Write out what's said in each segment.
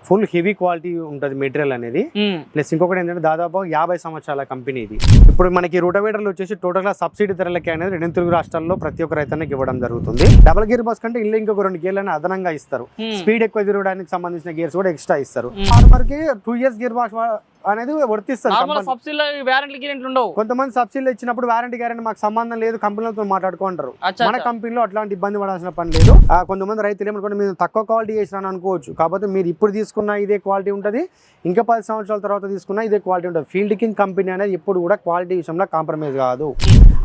Full heavy quality ఉంటుంది material అనేది. Plus ఇంకొకటి ఏంటంటే దాదాపు 50 సంవత్సరాల కంపెనీ ఇది. ఇప్పుడు మనకి రోటోవేటర్లు వచ్చేసి టోటల్ గా సబ్సిడీ ధరలకి అనేది 2 తెలుగు రాష్ట్రాల్లో ప్రతి ఒక్క రైతానికి ఇవ్వడం జరుగుతుంది. డబుల్ గేర్ బస్ కంటే ఇల్లు ఇంకొక 2 గేర్లను అదనంగా ఇస్తారు. స్పీడ్ ఎక్కువ తిరగడానికి సంబంధించిన గేర్స్ కూడా ఎక్స్ట్రా ఇస్తారు. ఫార్మర్కి 2 ఇయర్స్ గేర్ బాక్స్ అనేది వర్తిస్తారు. కొంతమంది సబ్సిడీలు ఇచ్చినప్పుడు వారంటీ గ్యారెంటీ మాకు సంబంధం లేదు, కంపెనీలతో మాట్లాడుకుంటారు. మన కంపెనీలో అట్లాంటి ఇబ్బంది పడాల్సిన పని లేదు. కొంతమంది రైతులు ఏమనుకోండి మీరు తక్కువ క్వాలిటీ చేసినా అనుకోవచ్చు. కాకపోతే మీరు ఇప్పుడు తీసుకున్న ఇదే క్వాలిటీ ఉంటుంది, ఇంకా 10 సంవత్సరాల తర్వాత తీసుకున్న ఇదే క్వాలిటీ ఉంటుంది. ఫీల్డ్ కింగ్ కంపెనీ అనేది ఎప్పుడు కూడా క్వాలిటీ విషయంలో కాంప్రమైజ్ కాదు.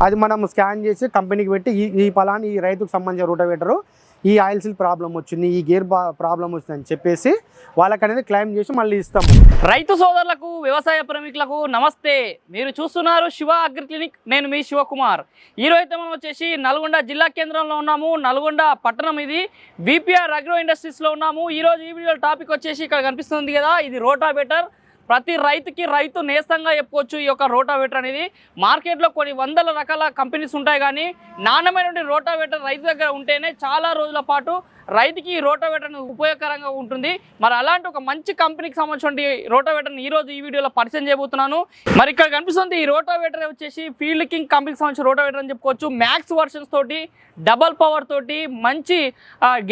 అది మనం స్కాన్ చేసి కంపెనీకి పెట్టి ఈ పలాని ఈ రైతుకు సంబంధించిన రోటోవేటరు ఈ ఆయిల్ సీల్ ప్రాబ్లం వచ్చింది, ఈ గేర్ ప్రాబ్లం వచ్చిందని చెప్పేసి వాళ్ళకి అనేది క్లెయిమ్ చేసి మళ్ళీ ఇస్తాము. రైతు సోదరులకు, వ్యవసాయ ప్రేమికులకు నమస్తే. మీరు చూస్తున్నారు శివ అగ్రి క్లినిక్. నేను మీ శివకుమార్. ఈరోజు అయితే మనం వచ్చేసి నల్గొండ జిల్లా కేంద్రంలో ఉన్నాము. నల్గొండ పట్టణం ఇది. విపిఆర్ అగ్రో ఇండస్ట్రీస్లో ఉన్నాము. ఈరోజు ఈ వీడియో టాపిక్ వచ్చేసి ఇక్కడ కనిపిస్తుంది కదా, ఇది రోటావేటర్. ప్రతి రైతుకి రైతు నేస్తంగా చెప్పుకోవచ్చు ఈ యొక్క రోటావేటర్ అనేది. మార్కెట్లో కొన్ని వందల రకాల కంపెనీస్ ఉంటాయి, కానీ నాణ్యమైన రోటావేటర్ రైతు దగ్గర ఉంటేనే చాలా రోజుల పాటు రైతుకి ఈ రోటావేటర్ ఉపయోగకరంగా ఉంటుంది. మరి అలాంటి ఒక మంచి కంపెనీకి సంబంధించిన రోటావేటర్ని ఈరోజు ఈ వీడియోలో పరిచయం చేయబోతున్నాను. మరి ఇక్కడ కనిపిస్తుంది ఈ రోటావేటర్ వచ్చేసి ఫీల్డ్ కింగ్ కంపెనీకి సంబంధించిన రోటావేటర్ అని చెప్పుకోవచ్చు. మ్యాక్స్ వర్షన్స్ తోటి, డబల్ పవర్ తోటి, మంచి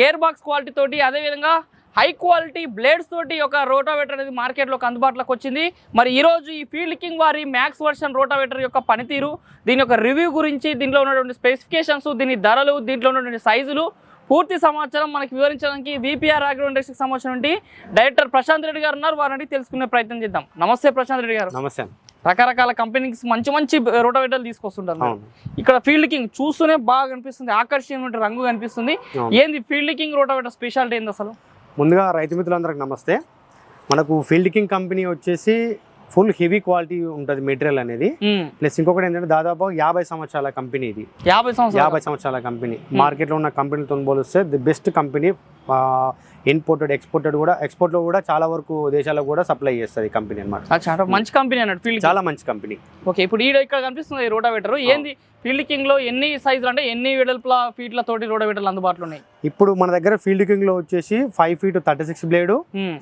గేర్ బాక్స్ క్వాలిటీ తోటి, అదేవిధంగా హై క్వాలిటీ బ్లేడ్స్ తోటి ఒక రోటావేటర్ అనేది మార్కెట్లోకి అందుబాటులోకి వచ్చింది. మరి ఈరోజు ఈ ఫీల్డ్ కింగ్ వారి మ్యాక్స్ వర్షన్ రోటావేటర్ యొక్క పనితీరు, దీని యొక్క రివ్యూ గురించి, దీంట్లో ఉన్నటువంటి స్పెసిఫికేషన్స్, దీని ధరలు, దీంట్లో ఉన్నటువంటి సైజులు, పూర్తి సమాచారం మనకి వివరించడానికి విపిఆర్ అగ్రో ఇండస్ట్రీకి సంబంధించిన డైరెక్టర్ ప్రశాంత్ రెడ్డి గారు ఉన్నారు. వారిని తెలుసుకునే ప్రయత్నం చేద్దాం. నమస్తే ప్రశాంత్ రెడ్డి గారు. నమస్తే. రకరకాల కంపెనీస్ మంచి రోటావేటర్లు తీసుకొస్తుంటారు. ఇక్కడ ఫీల్డ్ కింగ్ చూస్తూనే బాగా కనిపిస్తుంది, ఆకర్షణీయమైన రంగు కనిపిస్తుంది. ఏంది ఫీల్డ్ కింగ్ రోటావేటర్ స్పెషాలిటీ ఏంది అసలు? ముందుగా రైతు మిత్రులందరికి నమస్తే. మనకు ఫీల్డ్ కింగ్ కంపెనీ వచ్చేసి ఫుల్ హెవీ క్వాలిటీ ఉంటుంది మెటీరియల్ అనేది. ప్లస్ ఇంకొకటి ఏంటంటే దాదాపు 50 సంవత్సరాల కంపెనీ ఇది. 50 సంవత్సరాల కంపెనీ. మార్కెట్లో ఉన్న కంపెనీలతో పోలిస్తే ది బెస్ట్ కంపెనీ. ఇంపోర్టెడ్, ఎక్స్పోర్ట్లో కూడా చాలా వరకు దేశాలకు కూడా సప్లై చేస్తుంది ఈ కంపెనీ అనమాట. మంచి కంపెనీ అన్నట్టు ఫీల్డ్, చాలా మంచి కంపెనీ. ఓకే, ఇప్పుడు ఇక్కడ కనిపిస్తుంది రోటావేటర్. ఏంది ఫీల్డ్ కింగ్ లో ఎన్ని సైజులు, అంటే ఎన్ని వెడల్పుల ఫీట్ల తోటి రోటావేటర్లు అందుబాటులో ఉన్నాయి? ఇప్పుడు మన దగ్గర ఫీల్డ్ కింగ్ లో వచ్చేసి 5 feet 36 blade,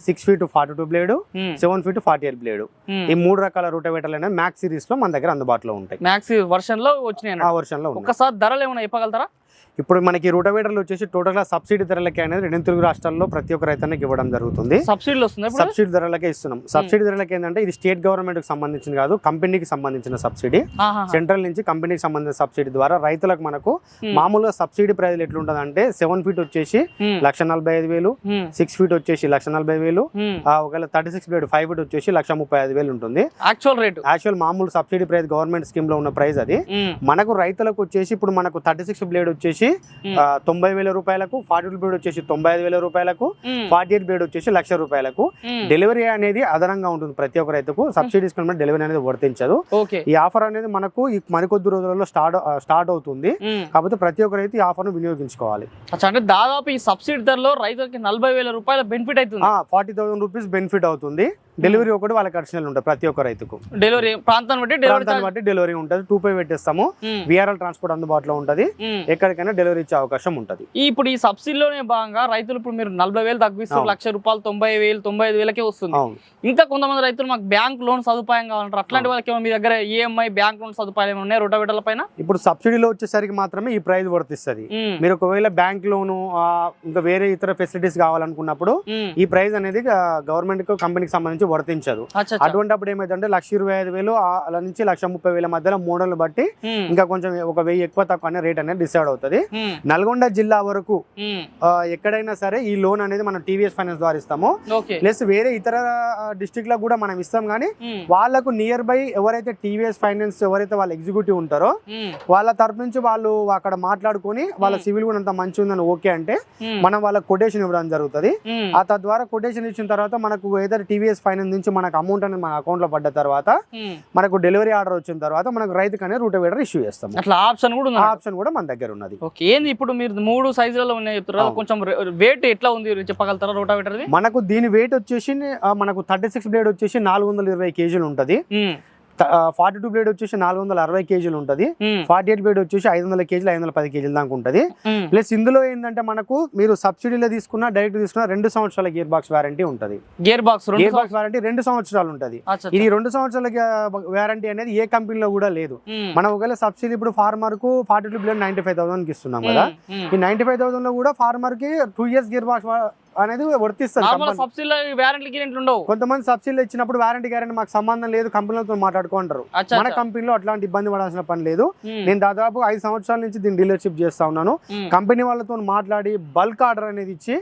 6 feet 42 blade, 7 feet 48 blade, ఈ 3 రకాల రోటావేటర్లు అనేవి మ్యాక్స్ సిరీస్ లో మన దగ్గర అందుబాటులో ఉంటాయి. మ్యాక్స్ వర్షన్ లో వచ్చినాయి. ఆ వర్షన్ లో ఒకసారి ధరలు ఏమైనా చెప్పగలుగుతారా? ఇప్పుడు మనకి రోటావేటర్లు వచ్చేసి టోటల్ గా సబ్సిడీ ధరలకి అనేది 2 తెలుగు రాష్ట్రాల్లో ప్రతి ఒక్క రైతానికి ఇవ్వడం జరుగుతుంది. సబ్సిడీలు వస్తుంది, సబ్సిడీ ధరలకే ఇస్తున్నాం. సబ్సిడీ ధరలకి ఏంటంటే ఇది స్టేట్ గవర్నమెంట్ కి సంబంధించిన కాదు, కంపెనీకి సంబంధించిన సబ్సిడీ. సెంట్రల్ నుంచి కంపెనీకి సంబంధించిన సబ్సిడీ ద్వారా రైతులకు మనకు మామూలుగా సబ్సిడీ ప్రైజ్ ఎట్లుంటది అంటే 7 feet వచ్చేసి 1,45,000, 6 feet వచ్చేసి 1,40,000, ఒకవేళ 36 బ్లేడ్ 5 feet వచ్చేసి 1,35,000 ఉంటుంది యాక్చువల్ మామూలు సబ్సిడీ ప్రైజ్ గవర్నమెంట్ స్కీమ్ లో ఉన్న ప్రైజ్ అది. మనకు రైతులకు వచ్చేసి ఇప్పుడు మనకు 36 బ్లేడ్ వచ్చేసి 90,000 రూపాయలకు, 42 బ్లేడ్ వచ్చేసి 95,000 రూపాయలకు, 48 బ్లేడ్ వచ్చేసి 1,00,000 రూపాయలకు. డెలివరీ అనేది అదనంగా ఉంటుంది ప్రతి ఒక్క రైతుకు. సబ్సిడీస్ డెలివరీ అనేది వర్తించదు. ఈ ఆఫర్ అనేది మనకు ఈ మరికొద్ది రోజులలో స్టార్ట్ అవుతుంది. కాకపోతే ప్రతి ఒక్క రైతు ఈ ఆఫర్ ను వినియోగించుకోవాలి. అంటే దాదాపు ఈ సబ్సిడీ ధరలో రైతులకి 40,000 రూపాయల బెనిఫిట్ అవుతుంది. 40,000 రూపీస్ బెనిఫిట్ అవుతుంది. డెలివరీ ఒకటి వాళ్ళకి అడిషనల్ ఉంటుంది ప్రతి ఒక్క రైతుకు. డెలివరీ ప్రాంతాన్ని బట్టి డెలివరీ ఉంటుంది. 2 పెట్టేస్తాము. విఆర్ఎల్ ట్రాన్స్పోర్ట్ అందుబాటులో ఉంటుంది. ఎక్కడికైనా డెలివరీ ఇచ్చే అవకాశం ఉంటుంది. ఇప్పుడు ఈ సబ్సిడీలోనే భాగంగా రైతులు ఇప్పుడు మీరు 40,000 తగ్గిస్తారు, 1,00,000 రూపాయలు 90,000, 95,000కే వస్తుంది. ఇంకా కొంతమంది రైతులు మాకు బ్యాంక్ లోన్ సదుపాయం కావాలంటారు. అట్లాంటి వాళ్ళకి మీ దగ్గర ఈఎంఐ బ్యాంక్ లోన్ సదుపాయాలు ఉన్నాయి రోటావేటర్ల పైన? ఇప్పుడు సబ్సిడీలో వచ్చేసరికి మాత్రమే ఈ ప్రైస్ వర్తిస్తుంది. మీరు ఒకవేళ బ్యాంక్ లోను ఇంకా వేరే ఇతర ఫెసిలిటీస్ కావాలనుకున్నప్పుడు ఈ ప్రైస్ అనేది గవర్నమెంట్ కంపెనీకి సంబంధించి వర్తించదు. అటువంటిప్పుడు ఏమైందంటే 1,25,000 అలా నుంచి 1,30,000 మధ్యలో మోడల్ బట్టి ఇంకా కొంచెం 1,000 ఎక్కువ తక్కువ అనే రేట్ అనేది డిసైడ్ అవుతుంది. నల్గొండ జిల్లా వరకు ఎక్కడైనా సరే ఈ లోన్ అనేది మనం టీవీఎస్ ఫైనాన్స్ ద్వారా ఇస్తాము. ప్లస్ వేరే ఇతర డిస్ట్రిక్ట్ లో కూడా మనం ఇస్తాం. కానీ వాళ్ళకు నియర్ బై ఎవరైతే టీవీఎస్ ఫైనాన్స్ ఎవరైతే వాళ్ళ ఎగ్జిక్యూటివ్ ఉంటారో వాళ్ళ తరపు నుంచి వాళ్ళు అక్కడ మాట్లాడుకొని వాళ్ళ సివిల్ కూడా అంత మంచి ఉందని ఓకే అంటే మనం వాళ్ళకి కొటేషన్ ఇవ్వడం జరుగుతుంది. ఆ తద్వారా కొటేషన్ ఇచ్చిన తర్వాత మనకు ఏదైతే టీవీఎస్ ఫైనాన్స్ నుంచి మనకు అమౌంట్ అనేది మన అకౌంట్ లో పడ్డ తర్వాత మనకు డెలివరీ ఆర్డర్ వచ్చిన తర్వాత మనకు రైతుకు అనేది రోటావేటర్ ఇష్యూ చేస్తాం. అట్లా ఆప్షన్ కూడా మన దగ్గర ఉన్నది. ఏంది ఇప్పుడు మీరు 3 సైజులలో ఉన్నాయి చెప్తారు, కొంచెం వెయిట్ ఎట్లా ఉంది చెప్పగలుగుతారా రోటావేటర్? మనకు దీని వెయిట్ వచ్చేసి మనకు 36 బ్లేడ్ వచ్చేసి 420 kg ఉంటది. 42 బ్లేడ్ వచ్చేసి 460 కేజీలు ఉంటుంది. 48 బ్లేడ్ వచ్చేసి 500 కేజీలు 510 కేజీలు దాకా ఉంటుంది. ప్లస్ ఇందులో ఏంటంటే మనకు మీరు సబ్సిడీలో తీసుకున్నా డైరెక్ట్ తీసుకున్నా 2 సంవత్సరాల గేర్ బాక్స్ వారంటీ ఉంటుంది. గేర్ బాక్స్ వారంటీ 2 సంవత్సరాలు ఉంటుంది. ఇది 2 సంవత్సరాల వారంటీ అనేది ఏ కంపెనీలో కూడా లేదు. మనం ఒకవేళ సబ్సిడీ ఇప్పుడు ఫార్మర్ కు 42 బ్లేడ్ 95,000 కి ఇస్తున్నాం కదా, ఈ 95,000 లో కూడా ఫార్మర్ కి 2 years గేర్ బాక్స్ అనేది వర్తిస్తుంది. కొంతమంది సబ్సిడీలు ఇచ్చినప్పుడు వారంటీ గ్యారెంటీ మాకు సంబంధం లేదు కంపెనీలతో మాట్లాడుకుంటారు. మన కంపెనీలో అట్లాంటి ఇబ్బంది పడాల్సిన పని లేదు. నేను దాదాపు 5 సంవత్సరాల నుంచి దీని డీలర్షిప్ చేస్తా ఉన్నాను. కంపెనీ వాళ్ళతో మాట్లాడి బల్క్ ఆర్డర్ అనేది ఇచ్చి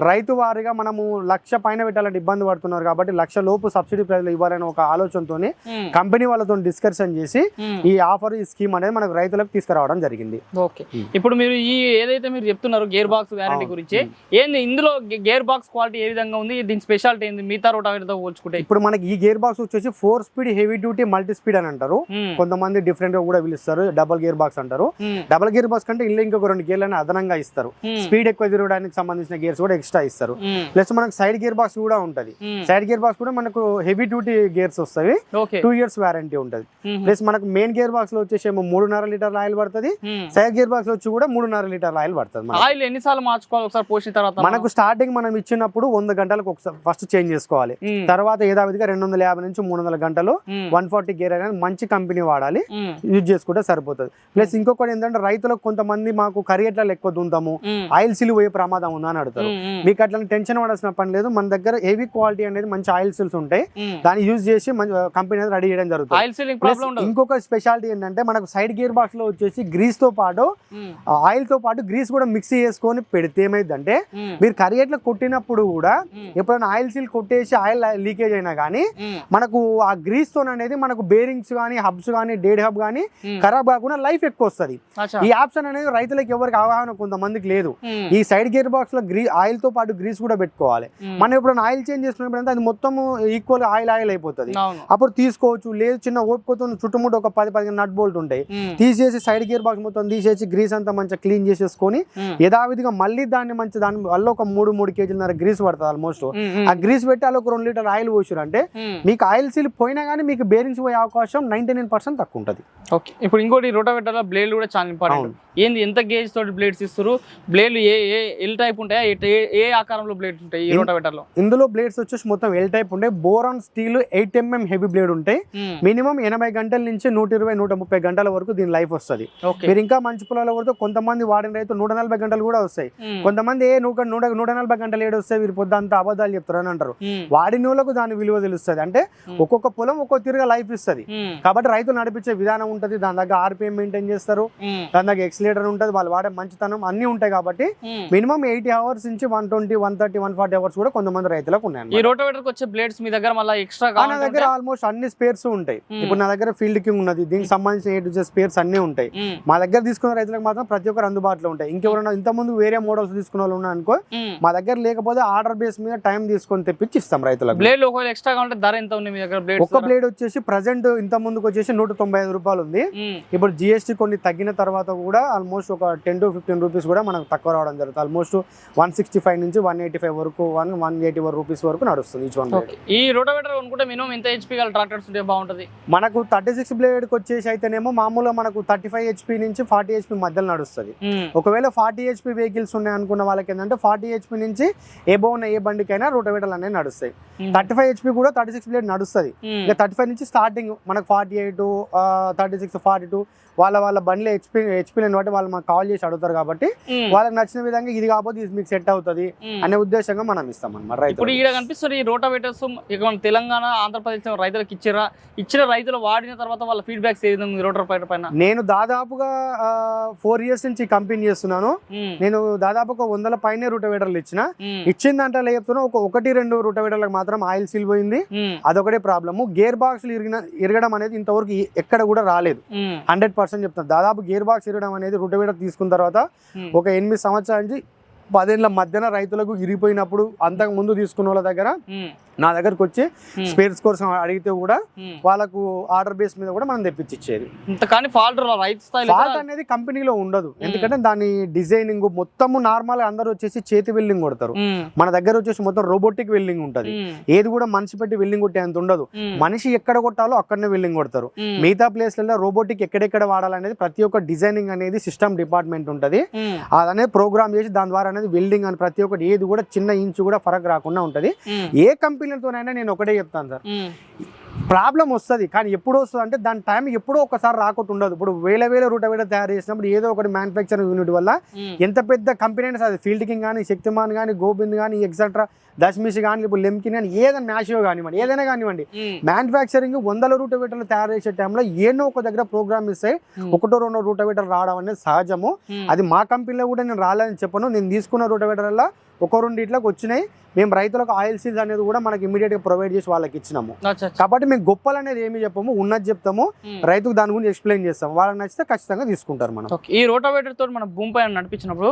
రైతు వారిగా మనము 1,00,000 పైన పెట్టాలంటే ఇబ్బంది పడుతున్నారు కాబట్టి 1,00,000 లోపు సబ్సిడీ ప్రైస్ లో ఇవ్వాలని ఒక ఆలోచనతోనే కంపెనీ వాళ్ళతో డిస్కషన్ చేసి ఈ ఆఫర్ ఈ స్కీమ్ అనేది మనకు రైతులకు తీసుకురావడం జరిగింది. ఓకే, ఇప్పుడు మీరు ఈ ఏదైతే మీరు చెప్తున్నారు గేర్ బాక్స్ వారంటీ గురించి, ఏంది ఇందులో గేర్ బాక్స్ క్వాలిటీ ఏ విధంగా ఉంది, దీని స్పెషాలిటీ ఏంది మిగతా రోటావేటర్తో పోల్చుకుంటే? ఇప్పుడు మనకి ఈ గేర్ బాక్స్ వచ్చేసి 4 speed heavy duty multi speed అని అంటారు. కొంతమంది డిఫరెంట్ గా కూడా పిలుస్తారు, డబుల్ గేర్ బాక్స్ అంటారు. డబుల్ గేర్ బాక్స్ కంటే ఇల్లు ఇంకొక 2 గేర్లను అదనంగా ఇస్తారు. స్పీడ్ ఎక్కువ తిరగడానికి సంబంధించిన గేర్స్ కూడా ఎక్స్ట్రా ఇస్తారు. ప్లస్ మనకు సైడ్ గేర్ బాక్స్ కూడా ఉంటది. సైడ్ గేర్ బాక్స్ కూడా మనకు హెవీ డ్యూటీ గేర్స్ వస్తాయి. 2 years వారంటీ ఉంటది. ప్లస్ మనకు మెయిన్ గేర్ బాక్స్ లో వచ్చేసి 3.5 లీటర్ల ఆయిల్ పడుతుంది. సైడ్ గేర్ బాక్స్ వచ్చి కూడా 3.5 లీటర్ల ఆయిల్ పడుతుంది. ఆయిల్ ఎన్నిసార్లు మార్చుకోవాలి ఒకసారి పోసిన తర్వాత? మనకు స్టార్టింగ్ మనం ఇచ్చినప్పుడు 100 గంటలకు ఒకసారి ఫస్ట్ చేంజ్ చేసుకోవాలి. తర్వాత యథావిధిగా 250 నుంచి 300 గంటలు 140 గేర్ అనేది మంచి కంపెనీ వాడాలి, యూజ్ చేసుకుంటే సరిపోతుంది. ప్లస్ ఇంకొకటి ఏంటంటే రైతులకు కొంతమంది మాకు కరియట్లలో ఎక్కువ దుంతాము, ఆయిల్ సిల్ పోయే ప్రమాదం ఉందా అని అడుగుతారు. మీకు అట్లా టెన్షన్ పడాల్సిన పని లేదు. మన దగ్గర హెవీ క్వాలిటీ అనేది మంచి ఆయిల్ సిల్స్ ఉంటాయి, దాన్ని యూజ్ చేసి కంపెనీ అనేది రెడీ చేయడం జరుగుతుంది. ఇంకొక స్పెషాలిటీ ఏంటంటే మనకు సైడ్ గేర్ బాక్స్ లో వచ్చేసి గ్రీస్ తో పాటు ఆయిల్ తో పాటు గ్రీస్ కూడా మిక్స్ చేసుకొని పెడితే ఏమైందంటే మీరు కరియట్లో కొట్టినప్పుడు కూడా ఎప్పుడైనా ఆయిల్ సీల్ కొట్టేసి ఆయిల్ లీకేజ్ అయినా కానీ మనకు ఆ గ్రీస్ తో అనేది మనకు బేరింగ్స్ కానీ హబ్స్ కానీ డేడ్ హబ్ కానీ ఖరాబ్ కాకుండా లైఫ్ ఎక్కువ వస్తుంది. ఈ ఆప్షన్ అనేది రైతులకు ఎవరికి అవగాహన కొంతమందికి లేదు. ఈ సైడ్ గేర్ బాక్స్ లో ఆయిల్ తో పాటు గ్రీస్ కూడా పెట్టుకోవాలి. మనం ఎప్పుడైనా ఆయిల్ చేంజ్ చేసుకున్నప్పుడు అది మొత్తం ఈక్వల్ ఆయిల్ అయిపోతుంది. అప్పుడు తీసుకోవచ్చు. లేదు చిన్న ఓపికతో చుట్టుముట్టు ఒక 10-15 నట్ బోల్ట్ ఉంటాయి, తీసేసి సైడ్ గేర్ బాక్స్ మొత్తం తీసేసి గ్రీస్ అంతా మంచిగా క్లీన్ చేసేసుకొని యథావిధిగా మళ్ళీ దాన్ని దాని వల్ల ఒక 3 కేజీలన్నర గ్రీస్ పడుతుంది ఆల్మోస్ట్. ఆ గ్రీస్ పెట్టి అలా ఒక 2 లీటర్ ఆయిల్ పోసారు అంటే మీకు ఆయిల్ సీల్ పోయినా కానీ మీకు బేరింగ్స్ పోయే అవకాశం 99% తక్కువ ఉంటుంది. ఓకే, ఇప్పుడు ఇంకోటి రోటావేటర్ లో బ్లేడ్ కూడా చాలా ఇంపార్టెంట్. ఏంది ఎంత గేజ్ తోటి బ్లేడ్స్ ఇస్తారు? బ్లేడ్లు ఏ ఎల్ టైప్ ఉంటాయా, ఏ ఆకారంలో బ్లేడ్స్ ఉంటాయి ఈ రోటావేటర్ లో? ఇందులో బ్లేడ్స్ వచ్చేసి మొత్తం ఎల్ టైప్ ఉంటాయి. Boron steel 8 mm heavy blade ఉంటాయి. మినిమం 80 గంటల నుంచి 120-130 గంటల వరకు దీని లైఫ్ వస్తుంది. మీరు ఇంకా మంచి పొలాల వరకు కొంతమంది వాడిన రైతు 140 గంటలు కూడా వస్తాయి. కొంతమంది 140 గంటలు ఏడు వస్తాయి వీరి పొద్దు అంతా అబద్ధాలు చెప్తారు అని అంటారు. వాడిన వాళ్ళకు దాని విలువ తెలుస్తుంది. అంటే ఒక్కొక్క పొలం ఒక్కొక్క తీరుగా లైఫ్ ఇస్తుంది. కాబట్టి రైతులు నడిపించే విధానం ఉంటుంది, దాని దగ్గర ఆర్పిఎం మెయింటైన్ చేస్తారు, దాని దగ్గర ఎక్సిలేటర్ ఉంటుంది, వాళ్ళు వాడే మంచితనం అన్ని ఉంటాయి. కాబట్టి మినిమం 80 hours నుంచి 120, 130, 140 hours కూడా కొంతమంది రైతులకు ఉన్నాయి. ఈ రోటావేటర్ వచ్చే బ్లేడ్స్ మీ దగ్గర మళ్ళీ ఎక్స్ట్రా నా దగ్గర ఆల్మోస్ట్ అన్ని స్పేర్స్ ఉంటాయి. ఇప్పుడు నా దగ్గర ఫీల్డ్ కింగ్ ఉన్నది, దీనికి సంబంధించిన A to Z స్పేర్స్ అన్ని ఉంటాయి. మా దగ్గర తీసుకున్న రైతులకు మాత్రం ప్రతి ఒక్కరు అందుబాటులో ఉంటాయి. ఇంకెవరైనా ఇంత ముందు వేరే మోడల్స్ తీసుకున్న వాళ్ళు ఉన్నారు అనుకో, మా దగ్గర లేకపోతే ఆర్డర్ బేస్ మీద టైం తీసుకొని తెప్పించి ఇస్తాం రైతులకు. బ్లేడ్ ఒకవేళ ఎక్స్ట్రా కావాలంటే ధర ఎంత ఉంది మీ దగ్గర? ఒక బ్లేడ్ వచ్చేసి ప్రెసెంట్ ఇంత ముందుకు వచ్చేసి 195 రూపాయలు ఉంది. ఇప్పుడు జిఎస్టీ కొన్ని తగ్గిన తర్వాత కూడా ఆల్మోస్ట్ ఒక 10 to 15 రూపీస్ కూడా మనకు తక్కువ రావడం జరుగుతుంది. ఆల్మోస్ట్ 165 నుంచి 185 వరకు 180 రూపీస్ వరకు నడుస్తుంది ఈచ్ వన్ బ్లేడ్. ఈ రోటావేటర్ అనుకుంటే మినిమం ఎంత హెచ్పీ గల ట్రాక్టర్స్ ఉంటే బాగుంటుంది? మనకు 36 బ్లేడ్ కి వచ్చేసి అయితేనేమో మామూలుగా మనకు 35 HP నుంచి 40 HP మధ్యలో నడుస్తుంది. ఒకవేళ 40 HP వెహికల్స్ ఉన్నాయి అనుకున్న వాళ్ళకి ఏంటంటే 40 HP నుంచి ఏబో ఉన్న ఏ బండికైనా రోటావేటర్లు అనేవి నడుస్తాయి. 35 HP కూడా 36 బ్లేడ్ నడుస్తుంది. ఇక 35 నుంచి స్టార్టింగ్ మనకు 48, 36, 42 వాళ్ళ బండ్లో హెచ్పీ లేని బట్టి వాళ్ళు మాకు కాల్ చేసి అడుగుతారు. కాబట్టి వాళ్ళకి నచ్చిన విధంగా ఇది కాకపోతే ఇది మీకు సెట్ అవుతుంది అనే ఉద్దేశంగా మనం ఇస్తాం అన్నమాట. రైతు ఇప్పుడు ఇక్కడ కనిపిస్తుంది ఈ రోటావేటర్స్ ఇక మన తెలంగాణ, ఆంధ్రప్రదేశ్ రైతులకు ఇచ్చిన రైతులు వాడిన తర్వాత వాళ్ళ ఫీడ్బ్యాక్స్ ఏ విధంగా రోటావేటర్ పైన? నేను దాదాపుగా 4 years నుంచి కంపెనీ చేస్తున్నాను. నేను దాదాపుగా 100 పైనే రోటావేటర్లు ఇచ్చిందంటే చెప్తున్నా. 1-2 రోటావేటర్లకు మాత్రం ఆయిల్ సీల్ పోయింది, అదొకటే ప్రాబ్లము. గేర్ బాక్స్ ఇరగడం అనేది ఇంతవరకు ఎక్కడ కూడా రాలేదు. 100% చెప్తాను. దాదాపు గేర్ బాక్స్ ఇరగడం అనేది రోటావేటర్ తీసుకున్న తర్వాత ఒక 8 సంవత్సరాల నుంచి 10 ఏళ్ల మధ్యన రైతులకు ఇరిగిపోయినప్పుడు అంతకు ముందు తీసుకున్న వాళ్ళ దగ్గర నా దగ్గరకు వచ్చి స్పేర్స్ కోసం అడిగితే కూడా వాళ్ళకు ఆర్డర్ బేస్ మీద కూడా మనం తెప్పించి ఇచ్చేది. కానీ ఫాల్ట్ అనేది కంపెనీలో ఉండదు, ఎందుకంటే దాని డిజైనింగ్ మొత్తము నార్మల్ అందరూ వచ్చేసి చేతి వెల్డింగ్ కొడతారు, మన దగ్గర వచ్చేసి మొత్తం రోబోటిక్ వెల్డింగ్ ఉంటది. ఏది కూడా మనిషి పెట్టి వెల్డింగ్ కొట్టే అంత ఉండదు, మనిషి ఎక్కడ కొట్టాలో అక్కడనే వెల్డింగ్ కొడతారు. మిగతా ప్లేస్లలో రోబోటిక్ ఎక్కడెక్కడ వాడాలనేది ప్రతి ఒక్క డిజైనింగ్ అనేది సిస్టమ్ డిపార్ట్మెంట్ ఉంటది, అదనే ప్రోగ్రామ్ చేసి దాని ద్వారా అనేది వెల్డింగ్ అని ప్రతి ఒక్కటి ఏది కూడా చిన్న ఇంచు కూడా ఫరక్ రాకుండా ఉంటది. ఏ కంపెనీలతోనైనా నేను ఒకటే చెప్తాను సార్, ప్రాబ్లం వస్తుంది కానీ ఎప్పుడు వస్తుంది అంటే దాని టైం ఎప్పుడో ఒకసారి రాకుండా ఉండదు. ఇప్పుడు వేల రూటవేటర్ తయారు చేసినప్పుడు ఏదో ఒకటి మ్యానుఫ్యాక్చరింగ్ యూనిట్ వల్ల ఎంత పెద్ద కంపెనీ అయినా సరే, ఫీల్డ్ కింగ్ కానీ, శక్తిమాన్ కానీ, గోబింద్ కానీ, ఎక్సెట్రా దశమిషి కానీ, ఇప్పుడు లెమ్కిన్ కానీ, ఏదైనా మ్యాషియో కానివ్వండి, ఏదైనా కానివ్వండి, మ్యానుఫ్యాక్చరింగ్ 100 రూటవేటర్లు తయారు చేసే టైంలో ఏదో ఒక దగ్గర ప్రోగ్రామ్ ఇస్తే 1-2 రూటవేటర్ రావడం అనేది సహజము. అది మా కంపెనీలో కూడా నేను రాలేదని చెప్పను, నేను తీసుకున్న రూటవేటర్ల 1-2 వచ్చినాయి. మేము రైతులకు ఆయిల్ సీల్స్ అనేది కూడా మనకి ఇమీడియట్ గా ప్రొవైడ్ చేసి వాళ్ళకి ఇచ్చినాము. కాబట్టి మేము గొప్పలు అనేది ఏమి చెప్పము, ఉన్నది చెప్తాము, రైతుకు దాని గురించి ఎక్స్ప్లెయిన్ చేస్తాం, వాళ్ళకి నచ్చితే ఖచ్చితంగా తీసుకుంటారు. మనం ఈ రోటావేటర్ తోటి మన భూమి పైన నడిపించినప్పుడు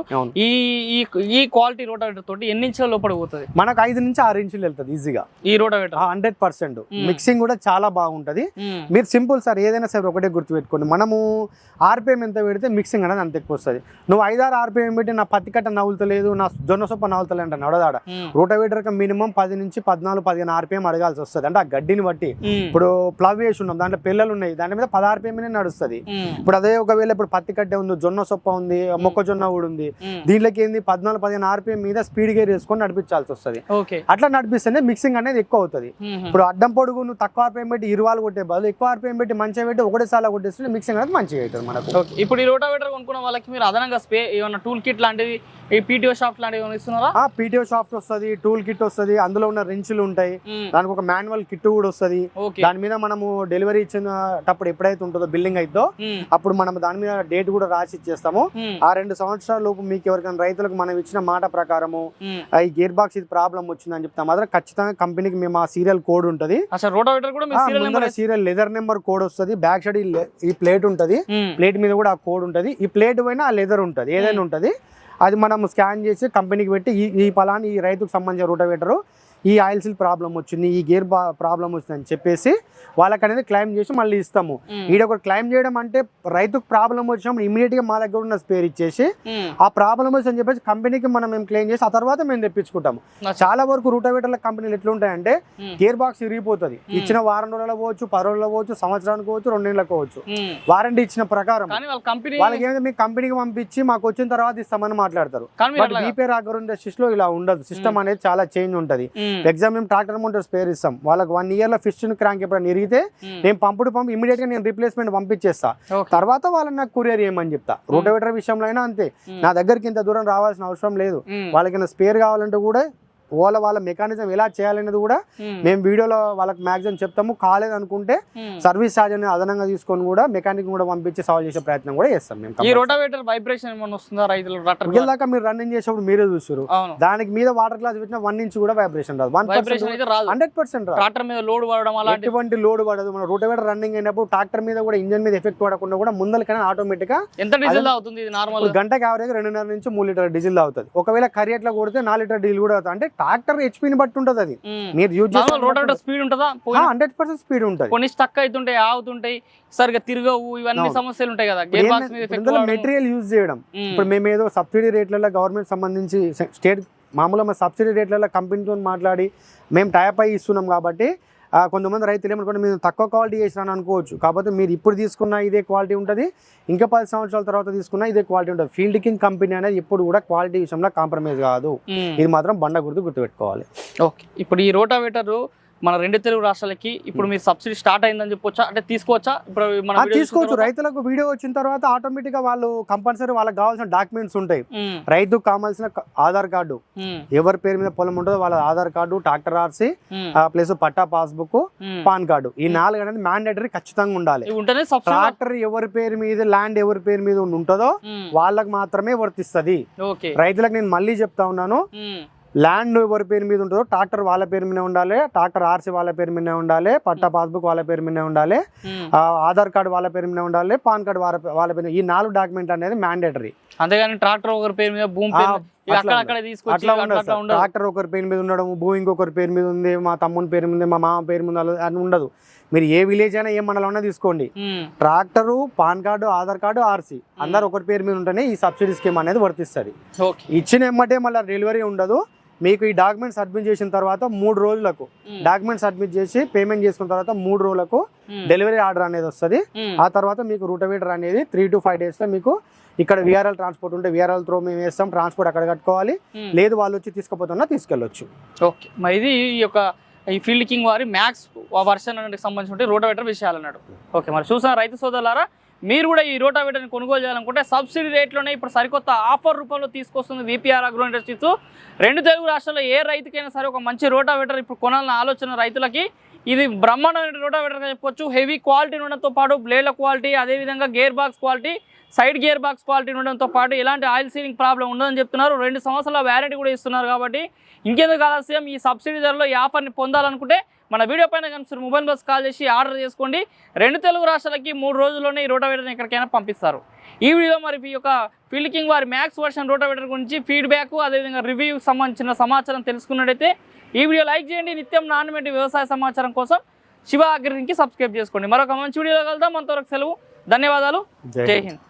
ఈ క్వాలిటీ రోటావేటర్ తోటి ఎన్ని ఇంచుల లోపల పోతుంది? మనకు 5 నుంచి 6 ఇంచులు వెళ్తుంది ఈజీగా ఈ రోటావేటర్. 100% మిక్సింగ్ కూడా చాలా బాగుంటది. మీరు సింపుల్ సార్, ఏదైనా సరే ఒకటే గుర్తు పెట్టుకోండి, మనము ఆర్పిఎం ఎంత పెడితే మిక్సింగ్ అనేది అంత ఎక్కువ వస్తుంది. నువ్వు 5-6 ఆర్పిఎం పెట్టి నా పత్తి కట్ట నవ్వుతలేదు, నా జొన్న సొప్ప నవ్వుతలేదు అంటే నడదాడ. రోటావేటర్ కి మినిమం 10 నుంచి 14-15 ఆర్పిఎం అడగాల్సి వస్తుంది, అంటే ఆ గడ్డిని బట్టి. ఇప్పుడు ప్లవ్ వేసి ఉన్నాం, దాంట్లో పిల్లలు ఉన్నాయి, దాని మీద 10 ఆర్పిఎం నడుస్తుంది. ఇప్పుడు అదే ఒకవేళ ఇప్పుడు పత్తి కట్టే ఉంది, జొన్న సొప్ప ఉంది, మొక్కజొన్న కూడా ఉంది, దీంట్లోకి ఏంది 14-15 ఆర్పిఎం మీద స్పీడ్ గేర్ వేసుకొని నడిపించాల్సి వస్తుంది. అట్లా నడిపిస్తేనే మిక్సింగ్ అనేది ఎక్కువ అవుతుంది. ఇప్పుడు అడ్డం పొడుగు నువ్వు తక్కువ ఆర్పిఎం పెట్టి 20 కొట్టే బదులు ఎక్కువ ఆర్పిఎం పెట్టి మంచిగా పెట్టి ఒకటేసారి కొట్టేస్తే మిక్సింగ్ అనేది మంచిగా అవుతుంది మనకు. ఇప్పుడు ఈ రోటావేటర్ కొనుక్కున్న వాళ్ళకి మీరు అదనంగా ఏమన్నా టూల్ కిట్ లాంటివి, ఈ పీటీఓ షాఫ్ట్ లాంటివి ఇస్తున్నారా? పీటీఓ షాఫ్ట్ వస్తుంది, టూల్ కిట్ వస్తుంది, అందులో ఉన్న రెంచులు ఉంటాయి, దానికి ఒక మాన్యువల్ కిట్ కూడా వస్తుంది. దాని మీద మనము డెలివరీ ఇచ్చినప్పుడు ఎప్పుడైతే ఉంటుందో బిల్లింగ్ అయిద్దో అప్పుడు మనం దాని మీద డేట్ కూడా రాసి ఇచ్చేస్తాము. ఆ 2 సంవత్సరాల లోపు మీకు ఎవరికైనా రైతులకు మనం ఇచ్చిన మాట ప్రకారము ఈ గేర్ బాక్స్ ఇది ప్రాబ్లం వచ్చిందని చెప్తాం మాత్రం ఖచ్చితంగా కంపెనీకి మేము ఆ సీరియల్ కోడ్ ఉంటుంది, సీరియల్ లెదర్ నెంబర్ కోడ్ వస్తుంది, బ్యాక్ సైడ్ ఈ ప్లేట్ ఉంటది, ప్లేట్ మీద కూడా ఆ కోడ్ ఉంటది, ఈ ప్లేట్ పైన ఆ లెదర్ ఉంటది, ఏదైనా ఉంటది, అది మనం స్కాన్ చేసి కంపెనీకి పెట్టి ఈ పలాని ఈ రైతుకు సంబంధించిన రూటవేటరు ఈ ఆయిల్ సీల్ ప్రాబ్లం వచ్చింది, ఈ గేర్ ప్రాబ్లం వచ్చిందని చెప్పేసి వాళ్ళకి అనేది క్లైమ్ చేసి మళ్ళీ ఇస్తాము. ఈడ ఒకటి క్లైమ్ చేయడం అంటే రైతుకు ప్రాబ్లం వచ్చినప్పుడు ఇమీడియట్ గా మా దగ్గర ఉన్న స్పేర్ ఇచ్చేసి ఆ ప్రాబ్లం వచ్చి అని చెప్పేసి కంపెనీకి మనం క్లెయిమ్ చేసి ఆ తర్వాత మేము తెప్పించుకుంటాము. చాలా వరకు రూటవేటర్ల కంపెనీలు ఎట్లుంటాయంటే గేర్ బాక్స్ ఇరిగిపోతుంది, ఇచ్చిన వారం రోజులు పోవచ్చు, 10 రోజులు పోవచ్చు, సంవత్సరానికి పోవచ్చు, 2 నెలలకు పోవచ్చు, వారంటీ ఇచ్చిన ప్రకారం వాళ్ళకి ఏమైతే మీ కంపెనీకి పంపించి మాకు వచ్చిన తర్వాత ఇస్తామని మాట్లాడతారు. బట్ వీపీఆర్ అగ్రో ఇండస్ట్రీస్ లో ఇలా ఉండదు, సిస్టమ్ అనేది చాలా చేంజ్ ఉంటది. ఎగ్జామ్ మేము ట్రాక్టర్ మోటార్ స్పేర్ ఇస్తాం, వాళ్ళకి 1 year లో ఫిష్ క్రాంక్ ఎప్పుడైనా ఇరిగితే నేను పంపుడు ఇమీడియట్ గా నేను రిప్లేస్మెంట్ పంపించేస్తా, తర్వాత వాళ్ళని నాకు కొరియర్ చేయమని చెప్తా. రూటవేటర్ విషయంలో అయినా అంతే, నా దగ్గరికి ఇంత దూరం రావాల్సిన అవసరం లేదు, వాళ్ళకి స్పేర్ కావాలంటే కూడా వాళ్ళ మెకానిజం ఎలా చేయాలనేది కూడా మేము వీడియోలో వాళ్ళకి మ్యాక్సిమం చెప్తాము. కాలేదు అనుకుంటే సర్వీస్ ఛార్జ్ అనేది అదనంగా తీసుకొని కూడా మెకానిక్ కూడా పంపించి సాల్వ్ చేసే ప్రయత్నం కూడా చేస్తాం మేము. ఈ రోటావేటర్ వైబ్రేషన్ ఏమన్నా వస్తుందా రైతులు? దాకా మీరు రన్నింగ్ చేసేప్పుడు మీరే చూస్తారు, దానికి మీద వాటర్ గ్లాస్ పెట్టిన 1 inch కూడా వైబ్రేషన్ రాదు, 100% ట్రాక్టర్ మీద లోడ్ పడడం ఎటువంటి లోడ్ పడదు. మన రోటావేటర్ రన్నింగ్ అయినప్పుడు ట్రాక్టర్ మీద కూడా ఇంజన్ మీద ఎఫెక్ట్ పడకుండా కూడా ముందలకైనా ఆటోమేటిక్ గా ఎంత డీజిల్ అవుతుంది నార్మల్ గంటకి యావరేజ్ 2.5 నుంచి 3 లీటర్ డీజిల్ అవుతుంది. ఒకవేళ కరియట్లో కొడితే 4 లీటర్ డీజిల్ కూడా అవుతుంది. అంటే ట్రాక్టర్ హెచ్పీని బట్టి ఉంటుంది, అది మీరు యూజ్ చేసే రోటావేటర్ స్పీడ్ ఉంటుందా? 100% స్పీడ్ ఉంటుంది, కొన్ని స్టక్ అవుతుంటాయి, ఆగుతుంటాయి, సరిగా తిరగవు, ఇవన్నీ సమస్యలు ఉంటాయి కదా. గేర్ బాక్స్ మీద మెటీరియల్ యూజ్ చేయడం, ఇప్పుడు మేము ఏదో సబ్సిడీ రేట్లలో గవర్నమెంట్ సంబంధించి స్టేట్ మామూలుగా సబ్సిడీ రేట్లలో కంపెనీతో మాట్లాడి మేము టైప్ అయ్యి ఇస్తున్నాం కాబట్టి కొంతమంది రైతులు ఏమనుకుంటే మీరు తక్కువ క్వాలిటీ చేసినాను అనుకోవచ్చు. కాకపోతే మీరు ఇప్పుడు తీసుకున్న ఇదే క్వాలిటీ ఉంటుంది, ఇంకా 10 సంవత్సరాల తర్వాత తీసుకున్న ఇదే క్వాలిటీ ఉంటుంది. ఫీల్డ్ కింగ్ కంపెనీ అనేది ఎప్పుడు కూడా క్వాలిటీ విషయంలో కాంప్రమైజ్ కాదు, ఇది మాత్రం బండ గుర్తుపెట్టుకోవాలి. ఓకే, ఇప్పుడు ఈ రోటావేటర్ మన 2 తెలుగు రాష్ట్రాలకి ఇప్పుడు మీరు సబ్సిడీ స్టార్ట్ అయిందని చెప్పొచ్చా, అంటే తీసుకోవచ్చా? ఇప్పుడు మనం తీసుకోవచ్చు. రైతులకు వీడియో వచ్చిన తర్వాత ఆటోమేటిక్ గా వాళ్ళు కంపల్సరీ వాళ్ళకి కావాల్సిన డాక్యుమెంట్స్ ఉంటాయి. రైతుకు కావాల్సిన ఆధార్ కార్డు, ఎవరి పేరు మీద పొలం ఉంటుందో వాళ్ళ Aadhaar card, tractor RC plus పట్టా పాస్బుక్, పాన్ కార్డు, ఈ 4 అనేది మ్యాండేటరీ ఖచ్చితంగా ఉండాలి. ట్రాక్టర్ ఎవరి పేరు మీద, ల్యాండ్ ఎవరి పేరు మీద ఉంటుందో వాళ్ళకి మాత్రమే వర్తిస్తుంది. రైతులకు నేను మళ్ళీ చెప్తా ఉన్నాను, ల్యాండ్ ఎవరి పేరు మీద ఉంటుందో ట్రాక్టర్ వాళ్ళ పేరు మీద ఉండాలి, ట్రాక్టర్ ఆర్సీ వాళ్ళ పేరు మీద ఉండాలి, పట్టా పాస్బుక్ వాళ్ళ పేరు మీద ఉండాలి, ఆధార్ కార్డు వాళ్ళ పేరు మీద ఉండాలి, పాన్ కార్డు వాళ్ళ పేరు, ఈ 4 డాక్యుమెంట్ అనేది మ్యాండేటరీ. అంతేగాని ట్రాక్టర్ ఒకరి పేరు మీద భూమి ఇక అక్కడ తీసుకొచ్చి అట్లా ఉండదు అట్లా సార్. ఉండదు. ట్రాక్టర్ ఒకరి పేరు మీద ఉండడం, భూమి ఇంకొకరి పేరు మీద ఉంది, మా తమ్ముని పేరు మీద, మా మామ పేరు మీద అని ఉండదు. మీరు ఏ విలేజ్ అయినా ఏ మండలం అయినా తీసుకోండి, tractor, pan card, Aadhaar card, RC అందరు ఒకరి పేరు మీద ఉంటేనే ఈ సబ్సిడీ స్కీమ్ అనేది వర్తిస్తుంది. ఇచ్చిన ఎమ్మటే మళ్ళీ డెలివరీ ఉండదు. మీకు ఈ డాక్యుమెంట్ సబ్మిట్ చేసిన తర్వాత 3 రోజులకు డాక్యుమెంట్ సబ్మిట్ చేసి పేమెంట్ చేసుకున్న తర్వాత 3 రోజులకు డెలివరీ ఆర్డర్ అనేది వస్తుంది. ఆ తర్వాత మీకు రూటవేటర్ అనేది 3 to 5 days లో మీకు ఇక్కడ విఆర్ఎల్ ట్రాన్స్పోర్ట్ ఉంటే విఆర్ఎల్ త్రో మేము వేస్తాం, ట్రాన్స్పోర్ట్ అక్కడ కట్టుకోవాలి, లేదు వాళ్ళు వచ్చి తీసుకుపోతున్నా తీసుకెళ్ళొచ్చు. ఓకే, మరి ఇది ఈ యొక్క ఈ ఫీల్డ్ కింగ్ వారి మ్యాక్స్ వర్షన్ అనేది సంబంధించి రోటావేటర్ విషయాలు అన్నాడు. ఓకే, మరి చూసిన రైతు సోదరులారా, మీరు కూడా ఈ రోటావేటర్ని కొనుగోలు చేయాలనుకుంటే సబ్సిడీ రేట్లోనే ఇప్పుడు సరికొత్త ఆఫర్ రూపంలో తీసుకొస్తుంది విపిఆర్ అగ్రో ఇండస్ట్రీస్. 2 తెలుగు రాష్ట్రాల్లో ఏ రైతుకైనా సరే ఒక మంచి రోటావేటర్ ఇప్పుడు కొనాలన్న ఆలోచన రైతులకి ఇది బ్రహ్మాండమైన రోటావేటర్గా చెప్పుకోవచ్చు. హెవీ క్వాలిటీ ఉండడంతో పాటు బ్లేడ్ల క్వాలిటీ, అదేవిధంగా gear box quality, side gear box quality ఉండడంతో పాటు ఎలాంటి ఆయిల్ సీలింగ్ ప్రాబ్లం ఉండదని చెప్తున్నారు. 2 సంవత్సరాల వ్యారంటీ కూడా ఇస్తున్నారు. కాబట్టి ఇంకెందుకు ఆలస్యం, ఈ సబ్సిడీ ధరలో ఈ ఆఫర్ని పొందాలనుకుంటే మన వీడియో పైన కనిపిస్తున్న మొబైల్ బస్ కాల్ చేసి ఆర్డర్ చేసుకోండి. 2 తెలుగు రాష్ట్రాలకి 3 రోజుల్లోనే ఈ రోటావేటర్ని ఎక్కడికైనా పంపిస్తారు. ఈ వీడియోలో మరి ఈ యొక్క ఫీల్డ్ కింగ్ వారి మ్యాక్స్ వర్షన్ రోటావేటర్ గురించి ఫీడ్బ్యాక్, అదేవిధంగా రివ్యూకి సంబంధించిన సమాచారం తెలుసుకున్నట్టయితే ఈ వీడియో లైక్ చేయండి. నిత్యం నాణ్యమైన వ్యవసాయ సమాచారం కోసం శివ అగ్రికి సబ్స్క్రైబ్ చేసుకోండి. మరొక మంచి వీడియోలో కలుద్దాం. అంతవరకు సెలవు, ధన్యవాదాలు, జై హింద్.